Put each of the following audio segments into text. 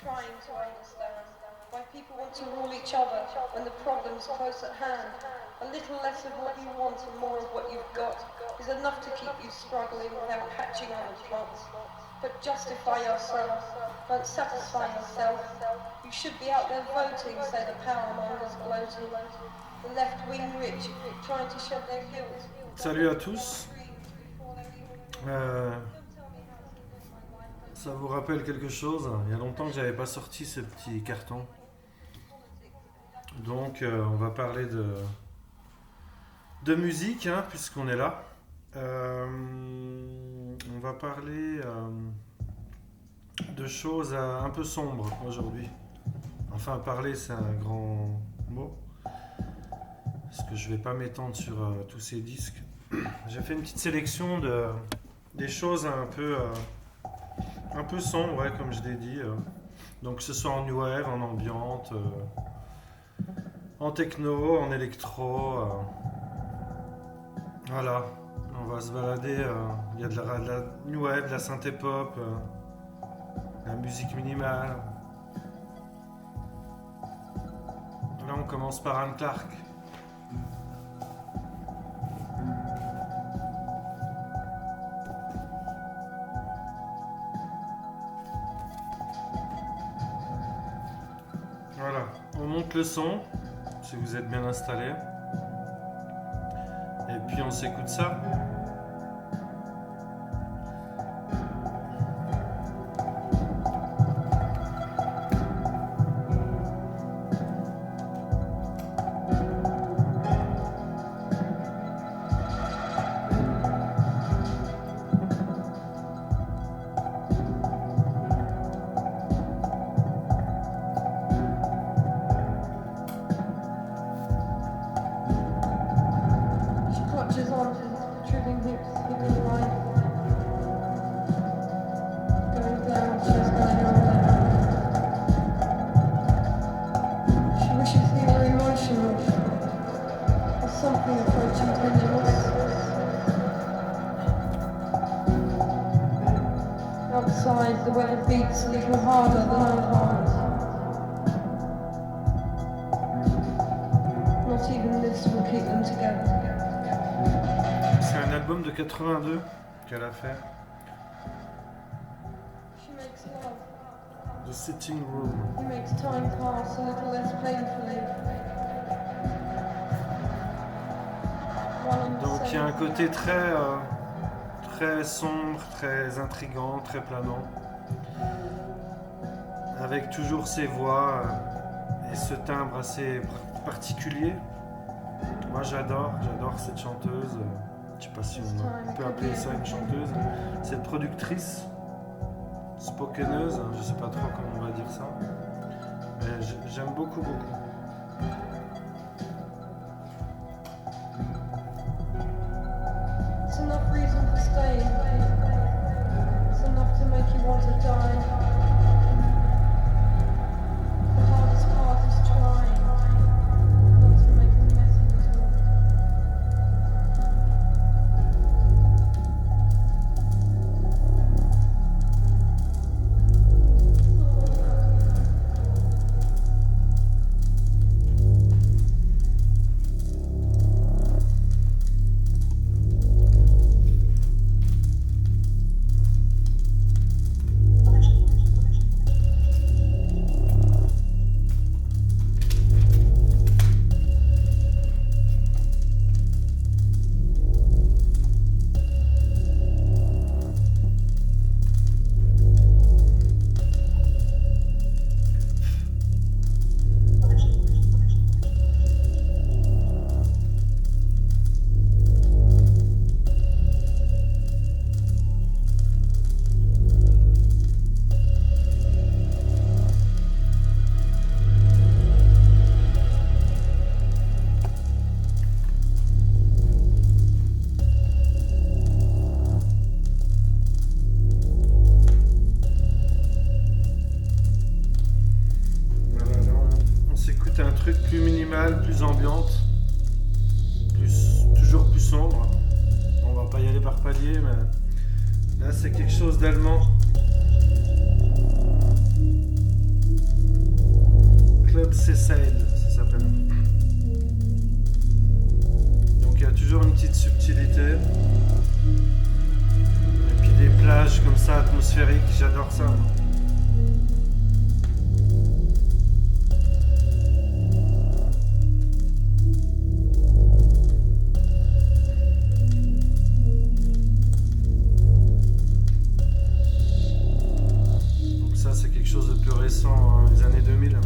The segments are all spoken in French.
trying to understand why people want to rule each other when the problem's close at hand. A little less of what you want and more of what you've got is enough to keep you struggling without hatching other plots. But justify yourself, don't satisfy yourself. You should be out there voting, say the powermongers gloating. The left-wing rich trying to shed their guilt. Salut à tous. Ça vous rappelle quelque chose? Il y a longtemps que j'avais pas sorti ce petit carton. Donc on va parler de musique, hein, puisqu'on est là. On va parler de choses un peu sombres aujourd'hui. Enfin, parler, c'est un grand mot. Parce que je vais pas m'étendre sur tous ces disques. J'ai fait une petite sélection des choses un peu sombres, ouais, comme je l'ai dit. Donc que ce soit en new wave, en ambiante, en techno, en électro. Voilà, on va se balader. Il y a de la new wave, de la synthé pop, la musique minimale. Là, on commence par Anne Clark. Voilà, on monte le son, si vous êtes bien installé. Et puis on s'écoute ça. Outside, the weather beats a little harder than our heart. Not even this will keep them together. C'est un album de 82 qu'elle a fait. She makes love. The Sitting Room. He makes time pass a little less painfully. Donc il y a un côté très sombre, très intriguant, très planant, avec toujours ses voix et ce timbre assez particulier. Moi j'adore cette chanteuse, je sais pas si on peut appeler ça une chanteuse, cette productrice, spokeneuse, je sais pas trop comment on va dire ça, mais j'aime beaucoup. It's enough reason for staying. It's enough to make you want to die. The hardest part is trying not to make a mess of it all. Plus minimal, plus ambiante, toujours plus sombre. On va pas y aller par palier, mais là c'est quelque chose d'allemand. Seaside, ça s'appelle. Donc il y a toujours une petite subtilité. Et puis des plages comme ça, atmosphériques, j'adore ça. Donc ça c'est quelque chose de plus récent, hein, les années 2000.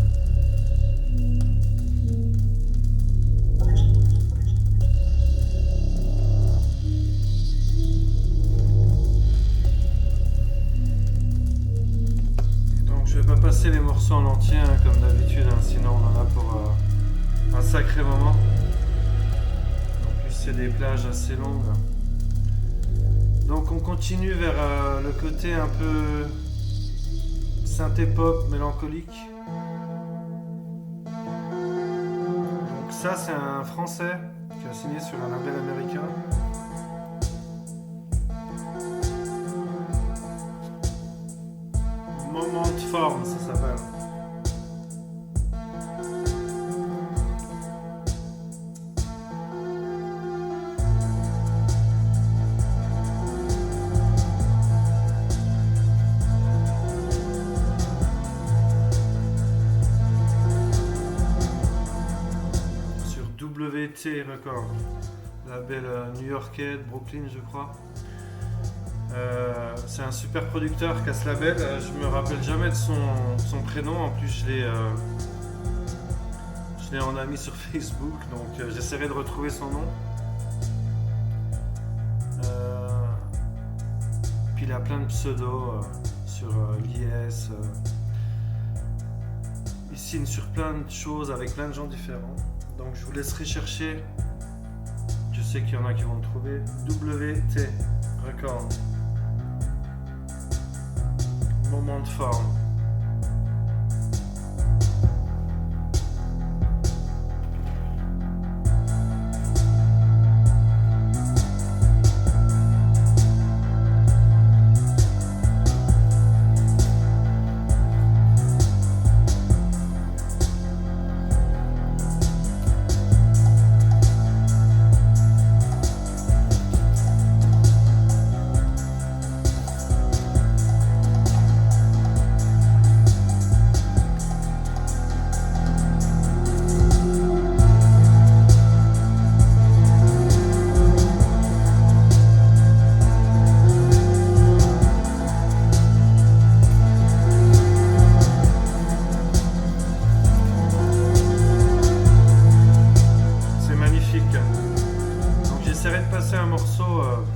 Je vais pas passer les morceaux en entier hein, comme d'habitude, hein, sinon on en a pour un sacré moment. En plus c'est des plages assez longues. Donc on continue vers le côté un peu synthé-pop mélancolique. Donc ça c'est un Français qui a signé sur un label américain. Moment de forme, ça s'appelle. Sur WT Records, label new-yorkais de Brooklyn, je crois. C'est un super producteur qui a ce label. Je me rappelle jamais de son prénom. En plus, je l'ai en ami sur Facebook, donc j'essaierai de retrouver son nom. Puis il a plein de pseudos sur l'IS. Il signe sur plein de choses avec plein de gens différents. Donc je vous laisserai chercher. Je sais qu'il y en a qui vont le trouver. WT Record. Moment de forme.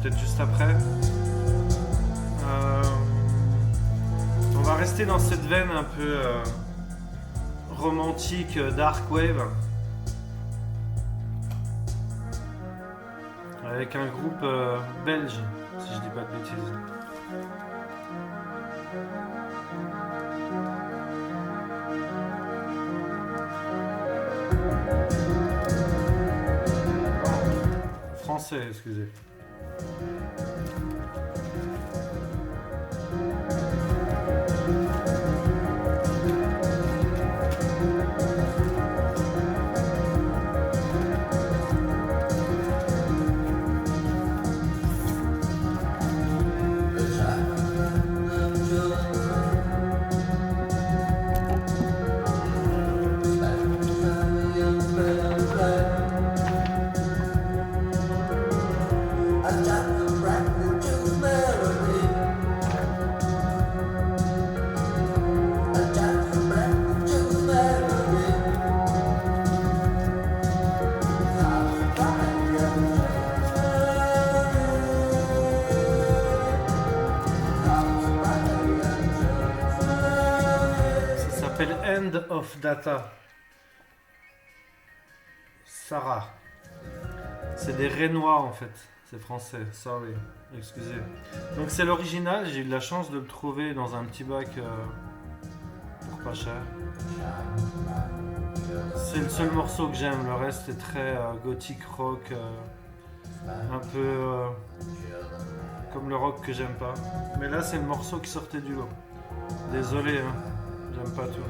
Peut-être juste après. On va rester dans cette veine un peu romantique, dark wave, avec un groupe belge, si je dis pas de bêtises. Français, excusez. End of Data. Sarah. C'est des Rénois en fait. C'est français. Sorry. Excusez. Donc c'est l'original. J'ai eu de la chance de le trouver dans un petit bac pour pas cher. C'est le seul morceau que j'aime. Le reste est très gothique rock. Un peu comme le rock que j'aime pas. Mais là c'est le morceau qui sortait du lot. Désolé, hein. J'aime pas tout.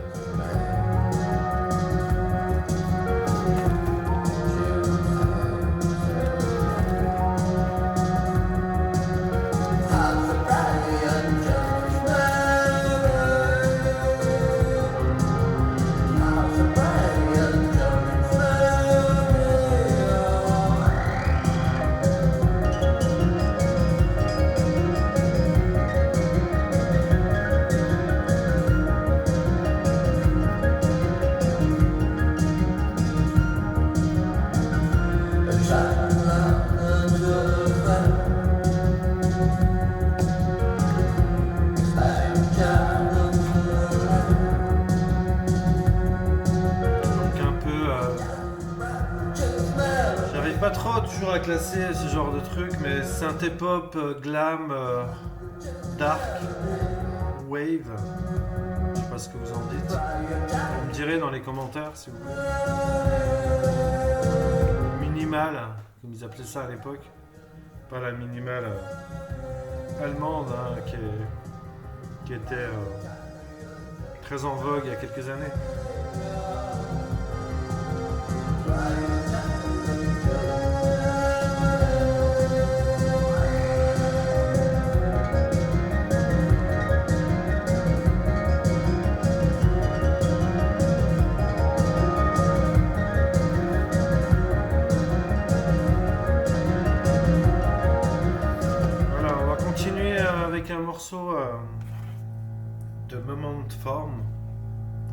pas trop toujours à classer ce genre de truc, mais synthé pop, glam, dark, wave. Je sais pas ce que vous en dites. Vous me direz dans les commentaires si vous voulez. Minimal, comme ils appelaient ça à l'époque. Pas la minimale allemande hein, qui était très en vogue il y a quelques années. Avec un morceau de Moment Form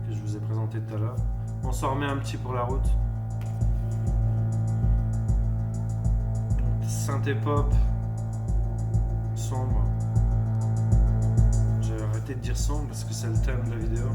que je vous ai présenté tout à l'heure. On s'en remet un petit pour la route. Synthé pop sombre. J'ai arrêté de dire sombre parce que c'est le thème de la vidéo.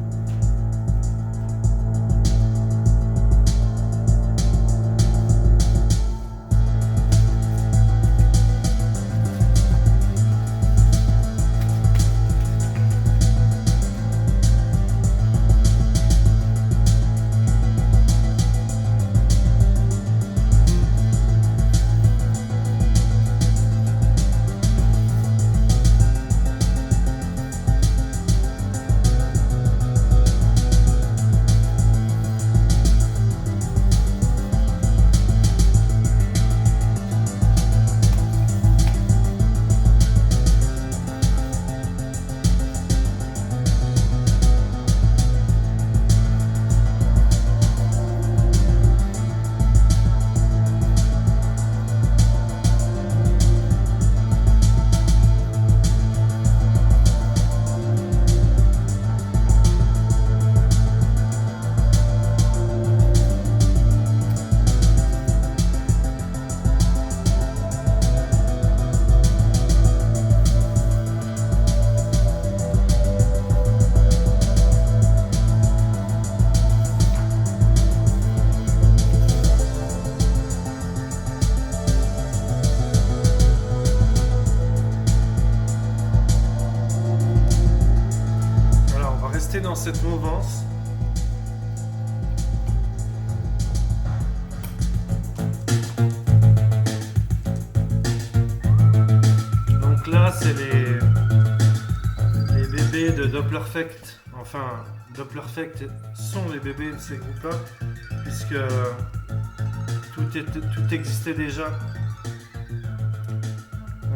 Dans cette mouvance. Donc là c'est les bébés de Dopplereffect. Enfin Dopplereffect sont les bébés de ces groupes là puisque tout existait déjà.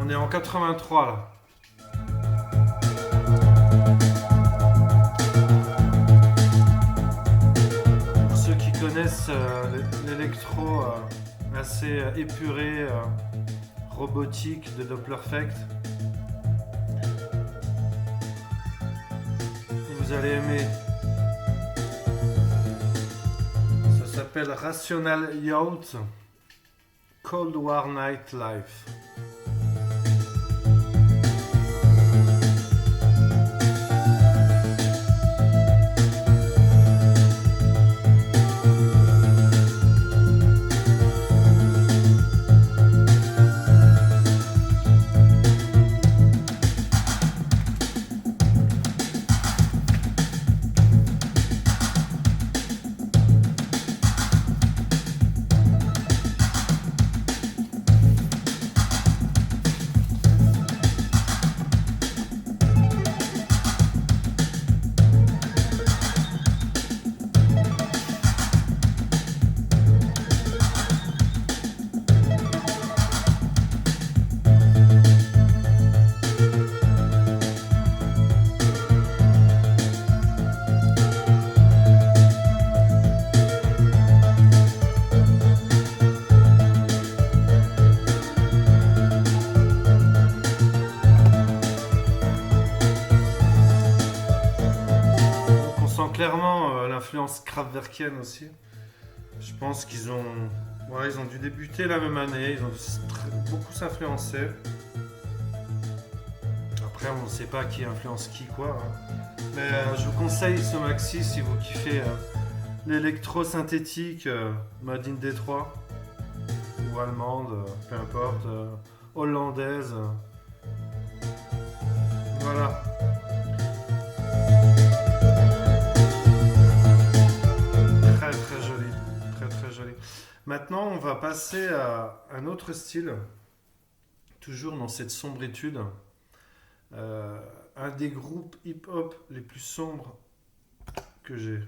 On est en 83 là. Connaissent l'électro assez épuré, robotique de Dopplereffect. Vous allez aimer. Ça s'appelle Rational Youth Cold War Night Life. Clairement l'influence kraftwerkienne aussi. Je pense qu'ils ont, ils ont dû débuter la même année, ils ont dû beaucoup s'influencer. Après on ne sait pas qui influence qui quoi. Mais je vous conseille ce maxi si vous kiffez l'électro synthétique Made in Détroit. Ou ou allemande, peu importe, hollandaise. Voilà. Très très joli, très très joli. Maintenant, on va passer à un autre style, toujours dans cette sombritude. Un des groupes hip-hop les plus sombres que j'ai.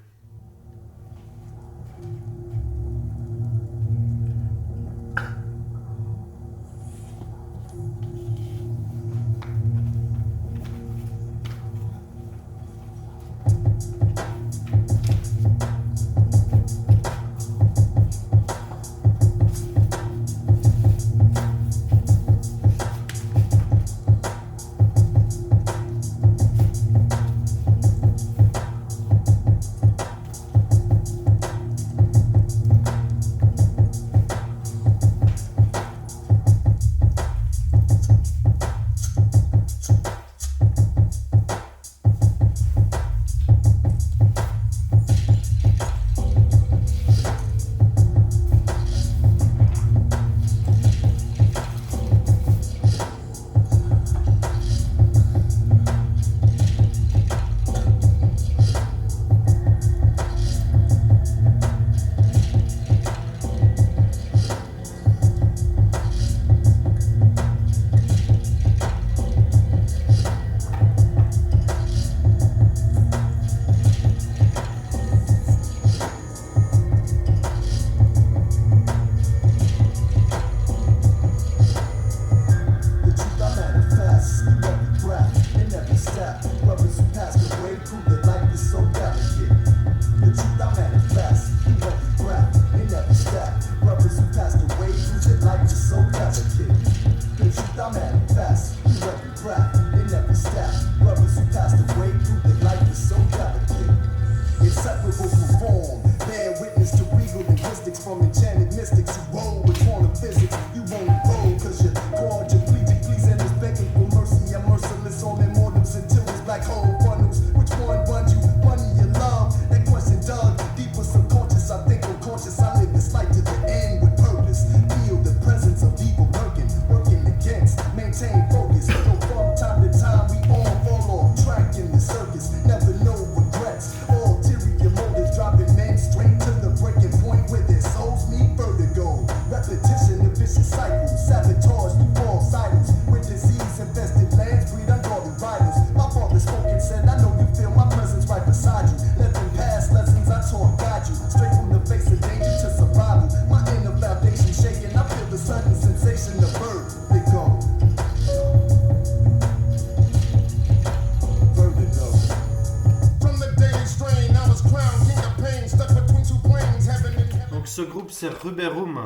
Ce groupe, c'est Ruberum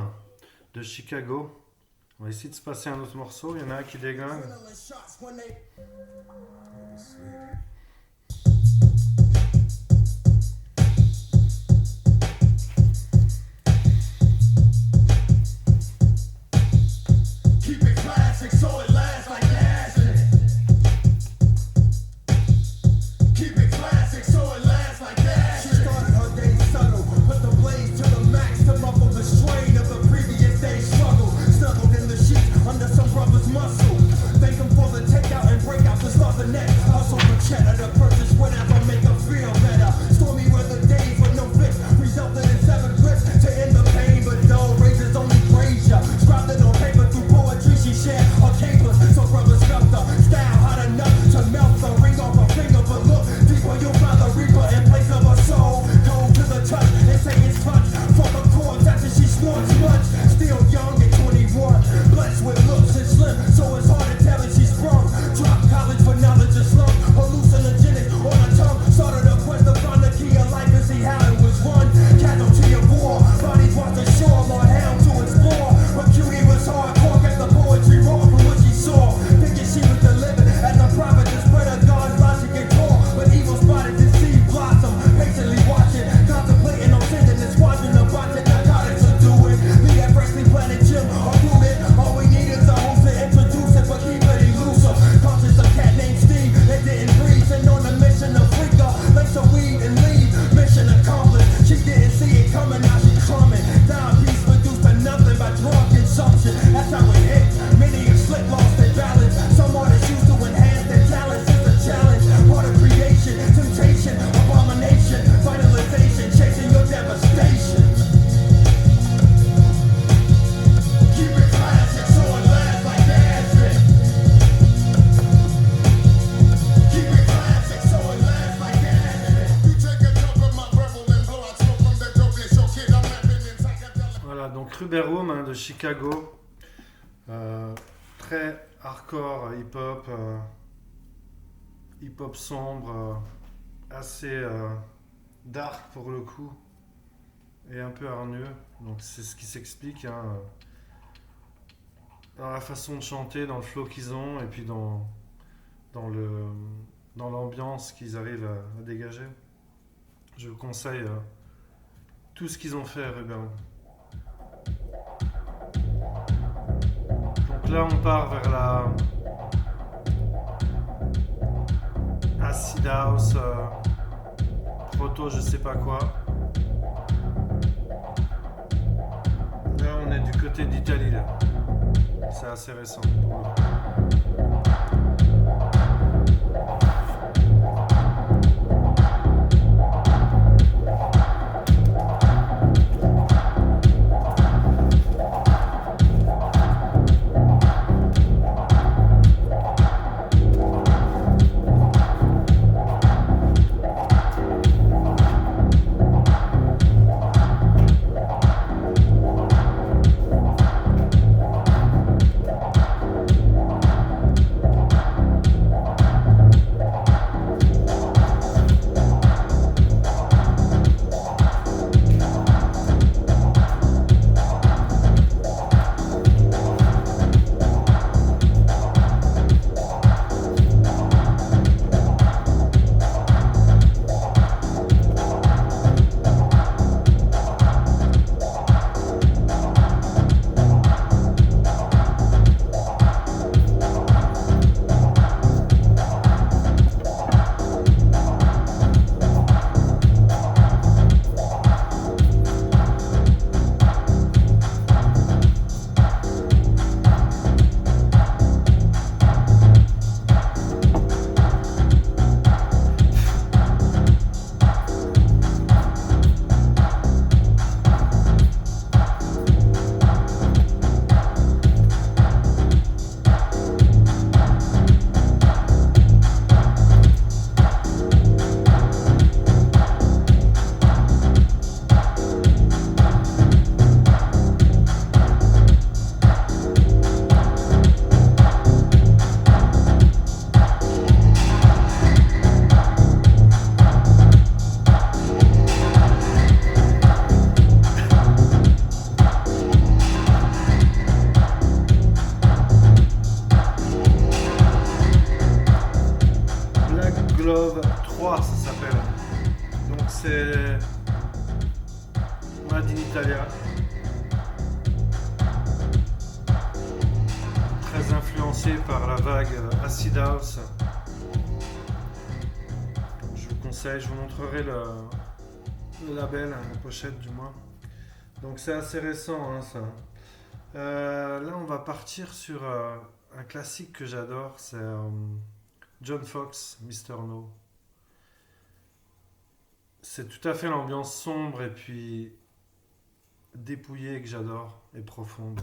de Chicago. On va essayer de se passer un autre morceau. Il y en a un qui déglingue. Muscle. Thank them for the takeout and breakout to start the next. Hustle for cheddar. Berum hein, de Chicago. Très hardcore, hip-hop sombre, assez dark pour le coup, et un peu hargneux. Donc c'est ce qui s'explique hein, dans la façon de chanter, dans le flow qu'ils ont, et puis dans l'ambiance qu'ils arrivent à dégager. Je vous conseille tout ce qu'ils ont fait, Ruben. Donc là, on part vers la acid house, proto, je sais pas quoi. Là, on est du côté d'Italie, là. C'est assez récent. Glove 3, ça s'appelle. Donc c'est Made in Italia. Très influencé par la vague Acid House. Je vous conseille, je vous montrerai le label, la pochette du moins. Donc c'est assez récent hein, ça. Là on va partir sur un classique que j'adore, c'est John Fox, Mr. No. C'est tout à fait l'ambiance sombre et puis dépouillée que j'adore et profonde.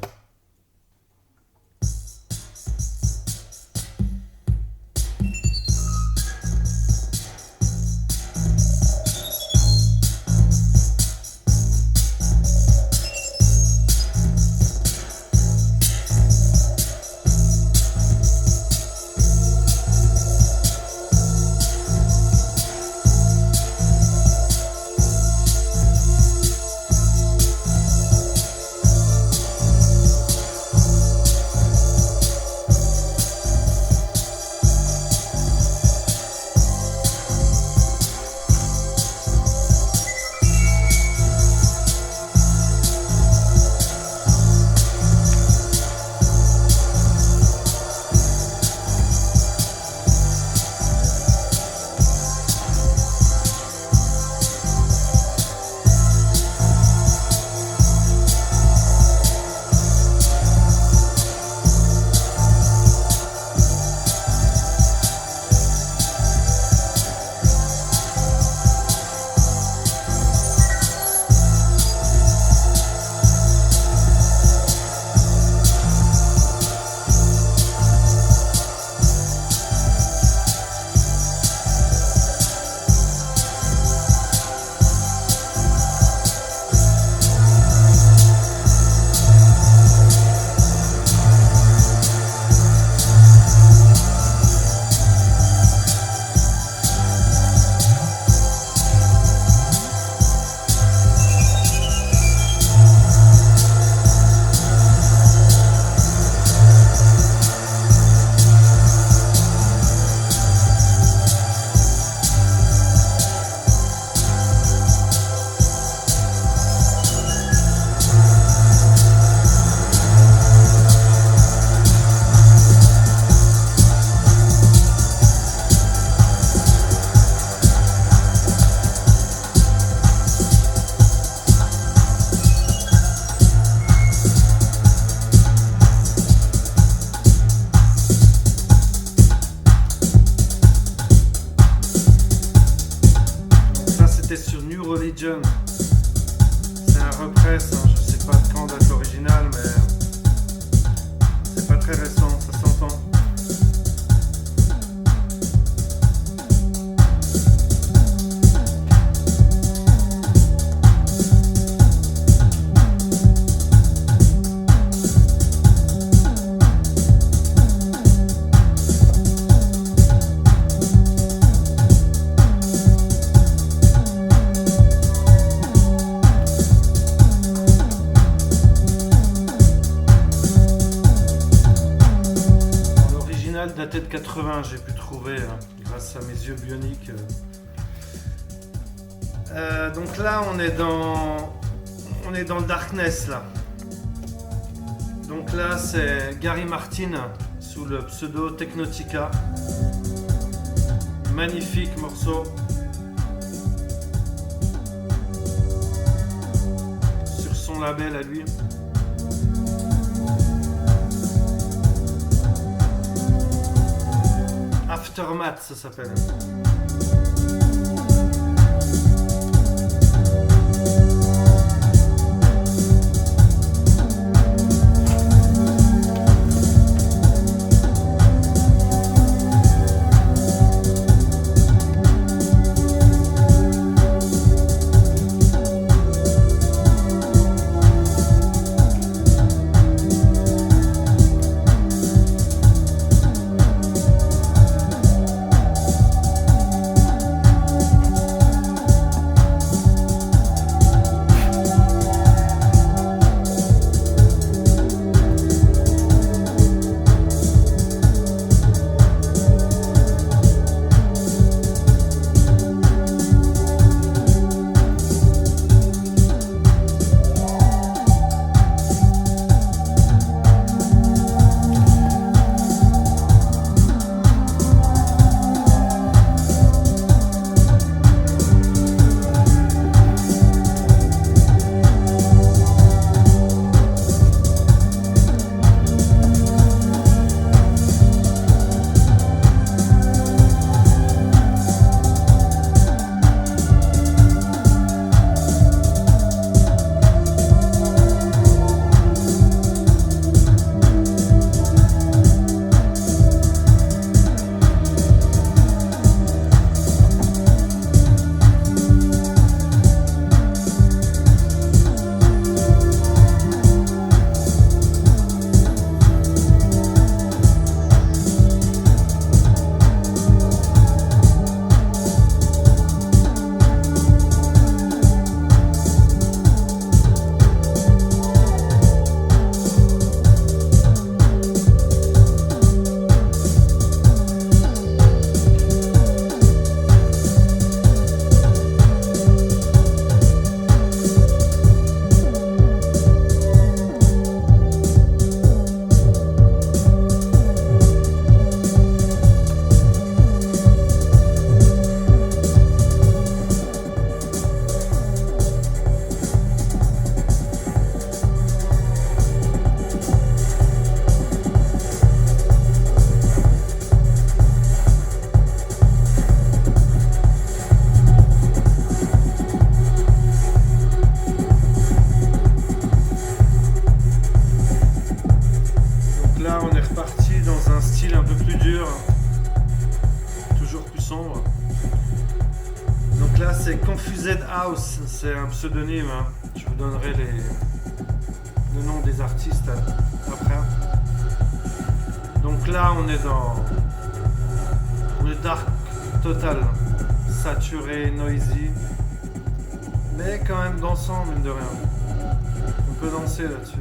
Religion. C'est un repress, hein, je sais pas de quand date l'original, mais c'est pas très récent, ça s'entend. Daté de 80, j'ai pu trouver grâce à mes yeux bioniques. Donc là, on est dans le darkness là. Donc là, c'est Gary Martin sous le pseudo Technotica. Magnifique morceau. Sur son label à lui. Aftermath, ça s'appelle. C'est Confused House, c'est un pseudonyme, hein. Je vous donnerai le nom des artistes après. Donc là on est dans le dark total, saturé, noisy, mais quand même dansant mine de rien. On peut danser là-dessus.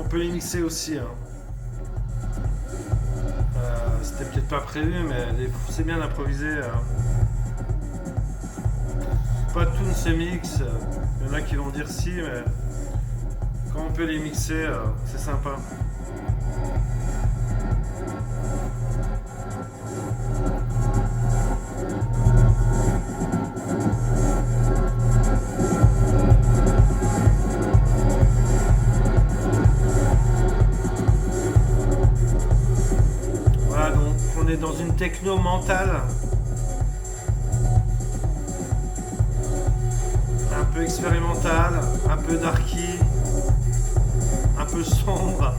peut les mixer aussi. Hein. C'était peut-être pas prévu, mais c'est bien d'improviser. Pas tout ne se mixe. Il y en a qui vont dire si, mais quand on peut les mixer, c'est sympa. Voilà, donc on est dans une techno mentale. Un peu expérimental, un peu darky, un peu sombre.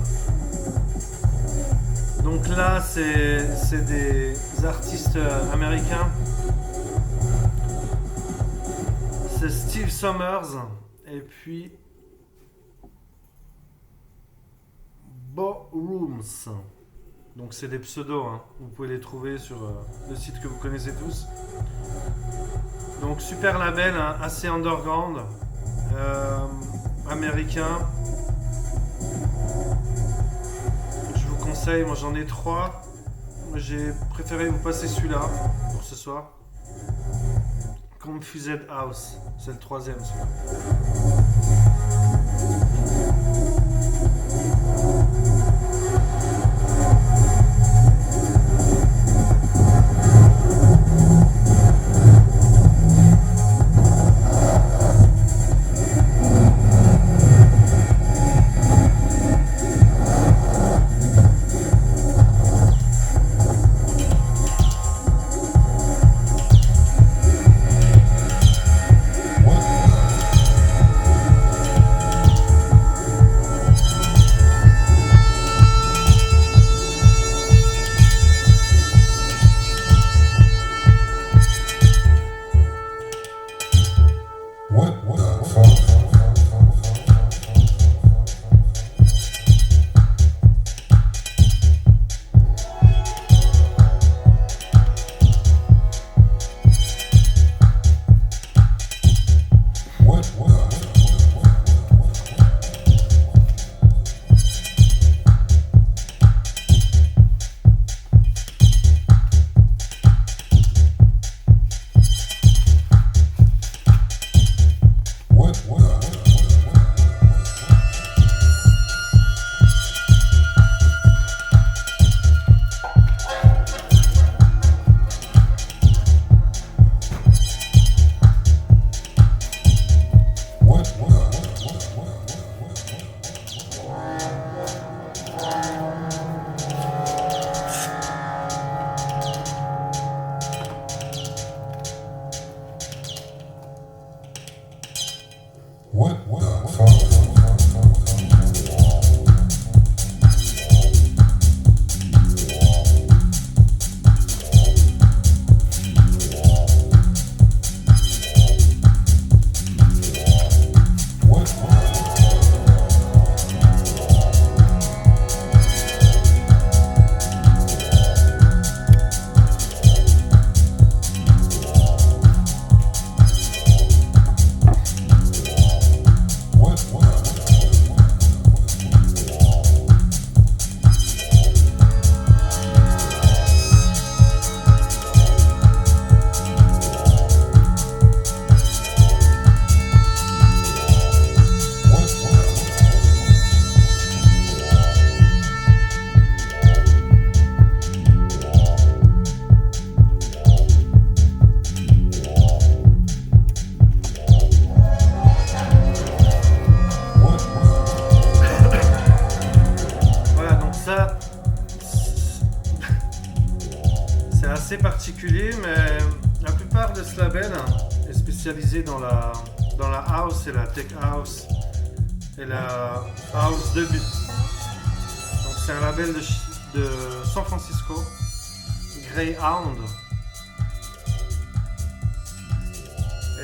Donc là, c'est des artistes américains. C'est Steve Sommers et puis Bo Rooms. Donc c'est des pseudos, hein. Vous pouvez les trouver sur le site que vous connaissez tous. Donc super label, hein, assez underground, américain. Je vous conseille, moi j'en ai 3. J'ai préféré vous passer celui-là pour ce soir. Confused House, c'est le 3e celui-là. Particulier, mais la plupart de ce label est spécialisé dans la house et la tech house et la house de but. Donc c'est un label de San Francisco, Greyhound.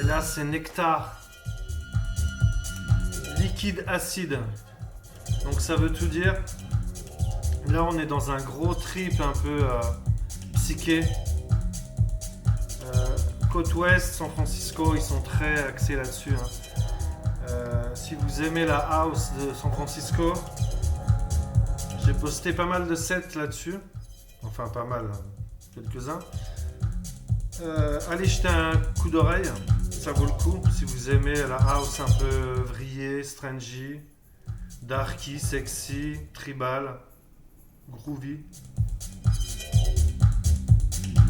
Et là c'est Nectar, liquide acide. Donc ça veut tout dire. Là on est dans un gros trip un peu psyché. Côte ouest, San Francisco, ils sont très axés là-dessus. Hein. Si vous aimez la house de San Francisco, J'ai posté pas mal de sets là-dessus. Enfin, pas mal, quelques-uns. Allez jeter un coup d'oreille, ça vaut le coup. Si vous aimez la house un peu vrillée, strangey, darky, sexy, tribal, groovy.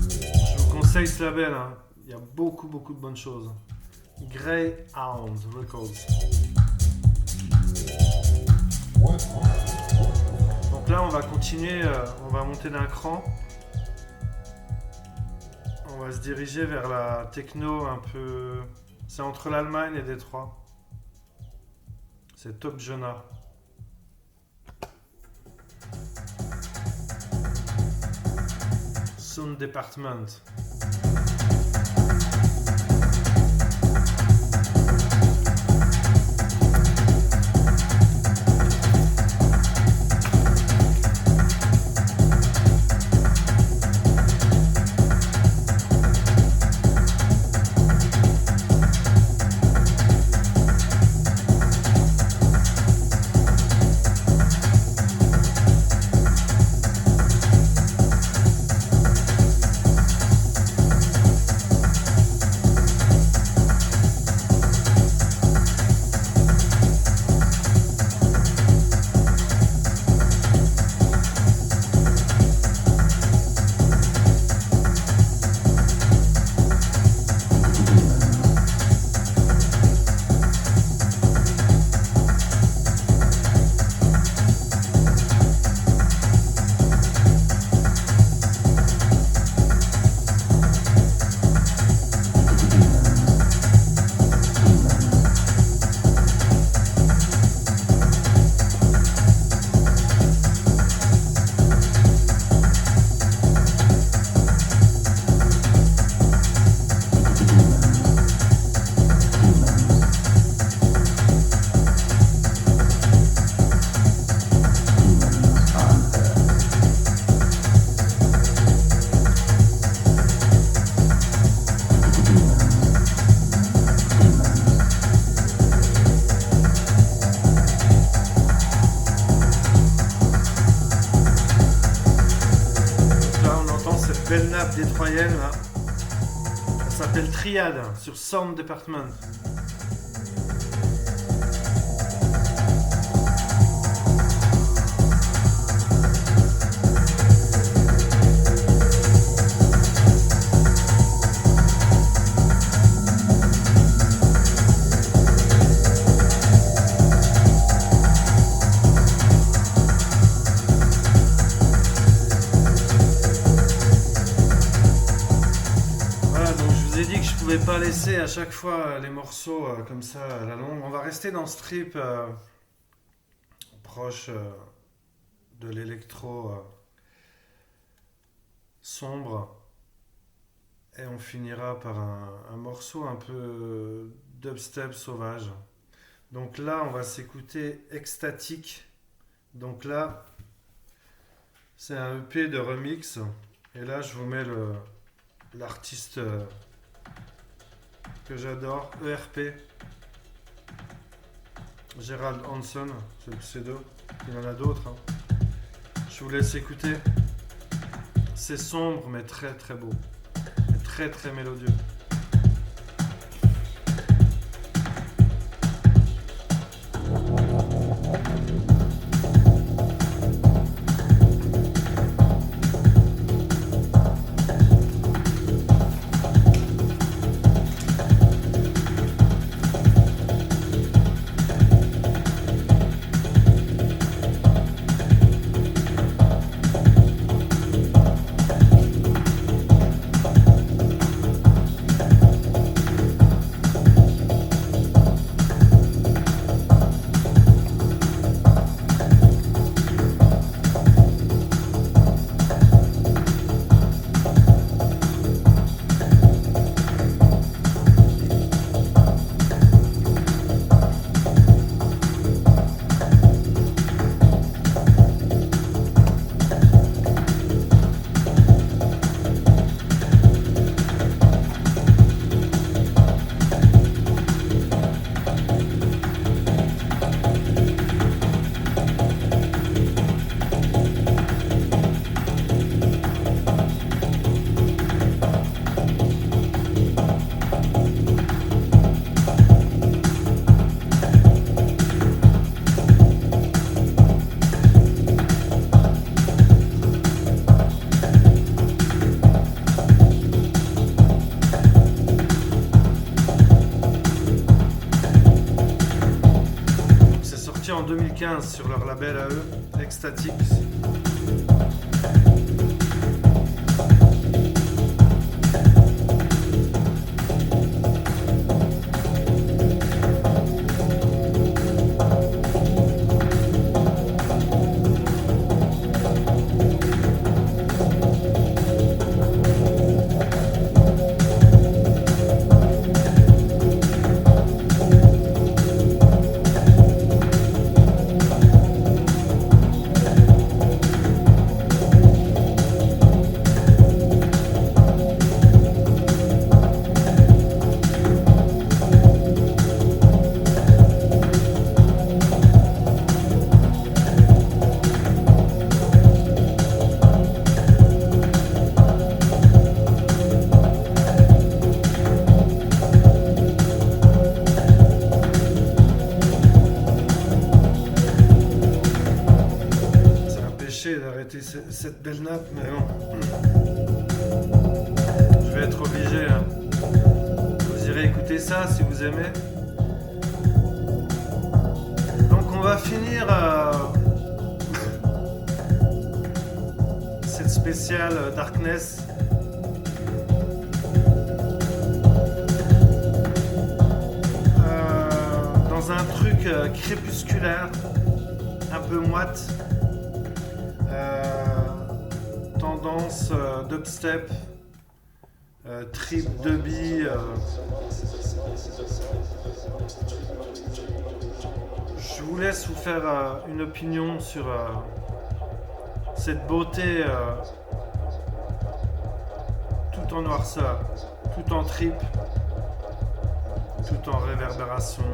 Je vous conseille ce label, hein. Il y a beaucoup de bonnes choses. Greyhound Records. Donc là on va continuer, on va monter d'un cran. On va se diriger vers la techno un peu... C'est entre l'Allemagne et Détroit. C'est Top Jonah. Sound Department. Belle nappe détroyenne là. Ça s'appelle Triade sur Sound Department. Je ne pouvais pas laisser à chaque fois les morceaux comme ça à la longue. On va rester dans ce trip proche de l'électro sombre et on finira par un morceau un peu dubstep sauvage. Donc là on va s'écouter Ecstatic. Donc là c'est un EP de remix et là je vous mets l'artiste que j'adore, ERP, Gerald Hanson, c'est le pseudo, il y en a d'autres. Hein. Je vous laisse écouter. C'est sombre mais très très beau, et très très mélodieux. sorti en 2015 sur leur label à eux, Ecstatics. D'arrêter cette belle nappe, mais bon, je vais être obligé, hein. Vous irez écouter ça si vous aimez. Donc on va finir cette spéciale Darkness dans un truc crépusculaire, un peu moite. Tendance dubstep, trip dubby. Je vous laisse vous faire une opinion sur cette beauté tout en noirceur, tout en trip, tout en réverbération.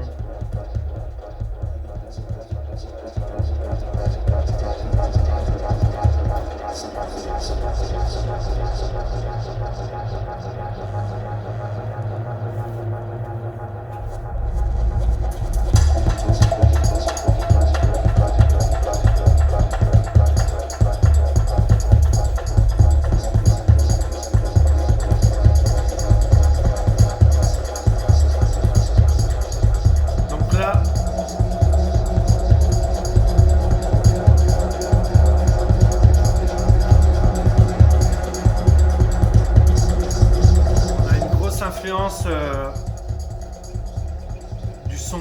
Donc là, influence du son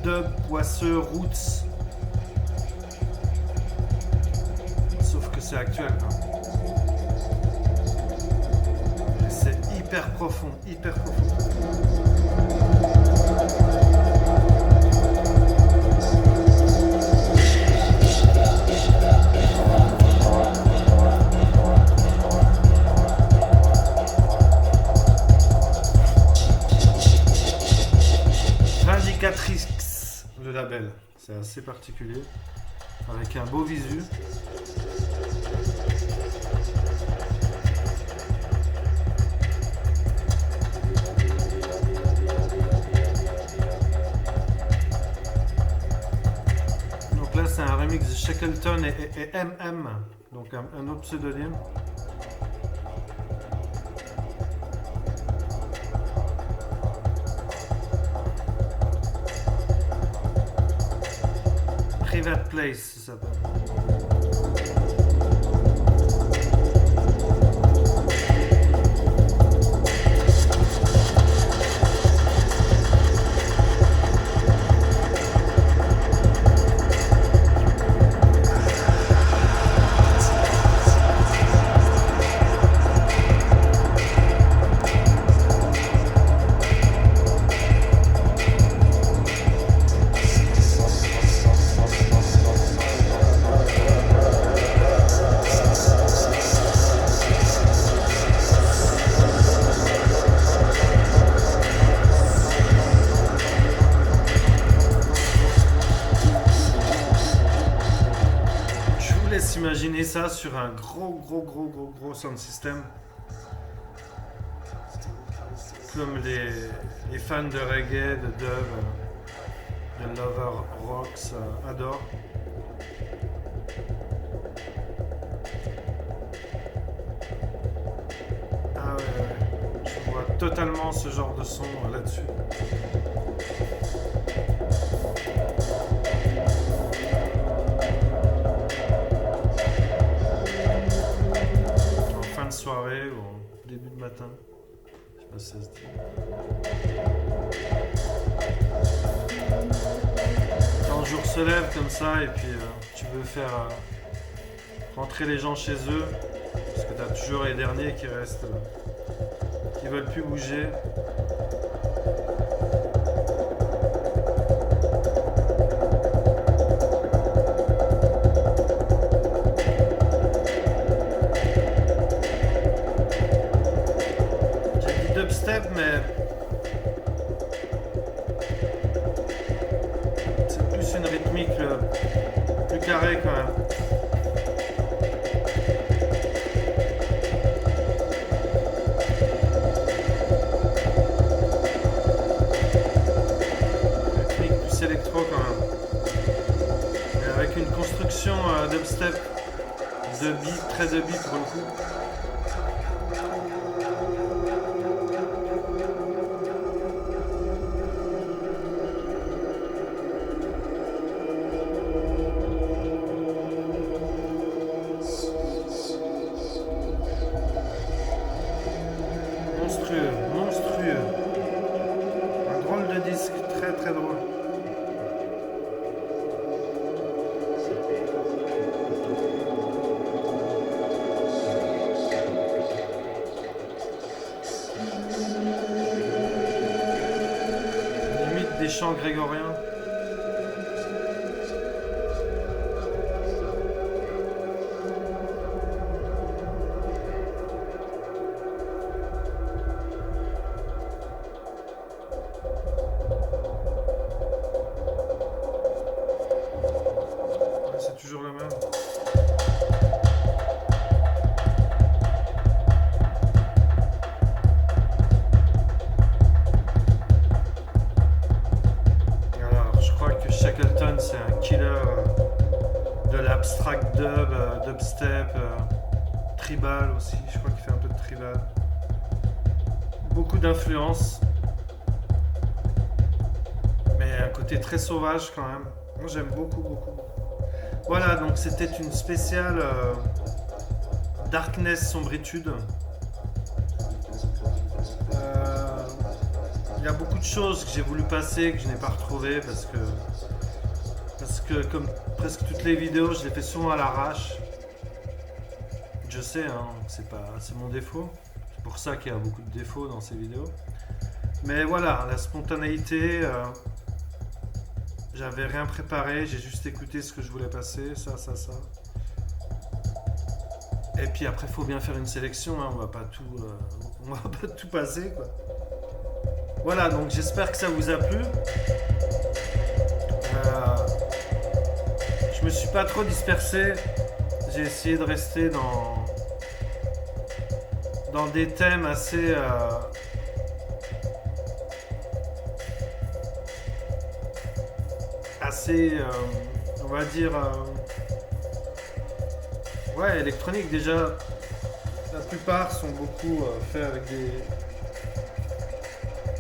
dub, poisseux, roots, sauf que c'est actuel, hein. C'est hyper profond, hyper profond. Vindicatrix, le label, c'est assez particulier, avec un beau visu. Donc là c'est un remix de Shackleton et MM, donc un autre pseudonyme. Private Place, ça s'appelle. Imaginez ça sur un gros sound system, comme les fans de reggae, de dub, de lover rocks adorent. Ah ouais, je vois totalement ce genre de son là-dessus. début de matin. Je sais pas si ça se dit. Quand le jour se lève comme ça et puis tu veux faire rentrer les gens chez eux, parce que tu as toujours les derniers qui restent, qui veulent plus bouger. Dubstep, mais c'est plus une rythmique plus carrée quand même. Rythmique plus électro quand même. Et avec une construction dubstep de beat, très de beat pour le coup. Monstrueux. Un drôle de disque, très très drôle. Limite des chants grégoriens. C'est toujours le même. Alors, je crois que Shackleton, c'est un killer de l'abstract dub, dubstep, tribal aussi. Je crois qu'il fait un peu de tribal. Beaucoup d'influence. Mais un côté très sauvage quand même. Moi, j'aime beaucoup, beaucoup. Voilà, donc c'était une spéciale Darkness Sombritude. Il y a beaucoup de choses que j'ai voulu passer que je n'ai pas retrouvées parce que comme presque toutes les vidéos, je les fais souvent à l'arrache. Je sais, hein, c'est mon défaut. C'est pour ça qu'il y a beaucoup de défauts dans ces vidéos. Mais voilà, la spontanéité. J'avais rien préparé, j'ai juste écouté ce que je voulais passer, ça. Et puis après, il faut bien faire une sélection, hein, on va pas tout passer, quoi. Voilà, donc j'espère que ça vous a plu. Je me suis pas trop dispersé, j'ai essayé de rester dans des thèmes assez... on va dire, ouais, électronique déjà. La plupart sont beaucoup faits avec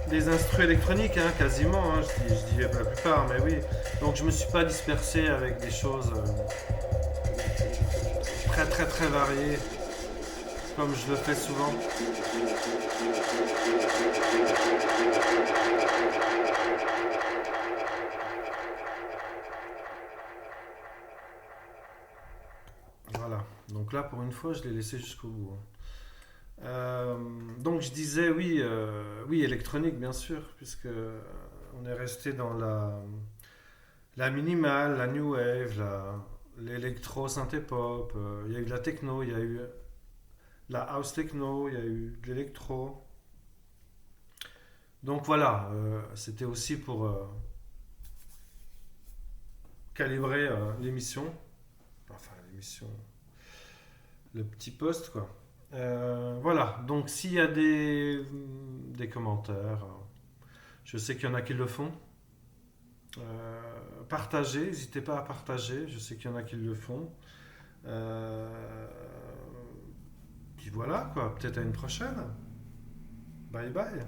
des instruments électroniques, hein, quasiment. Hein, je dis la plupart, mais oui. Donc je me suis pas dispersé avec des choses très très très variées, comme je le fais souvent. Voilà, donc là pour une fois je l'ai laissé jusqu'au bout. Donc je disais oui, oui électronique bien sûr, puisque on est resté dans la minimale, la new wave, l'électro synthé pop, il y a eu de la techno, il y a eu la house techno, il y a eu de l'électro. Donc voilà, c'était aussi pour calibrer l'émission, enfin l'émission, le petit post quoi. Voilà, donc s'il y a des commentaires, je sais qu'il y en a qui le font. Partagez, n'hésitez pas à partager, je sais qu'il y en a qui le font. Puis voilà quoi, peut-être à une prochaine. Bye bye.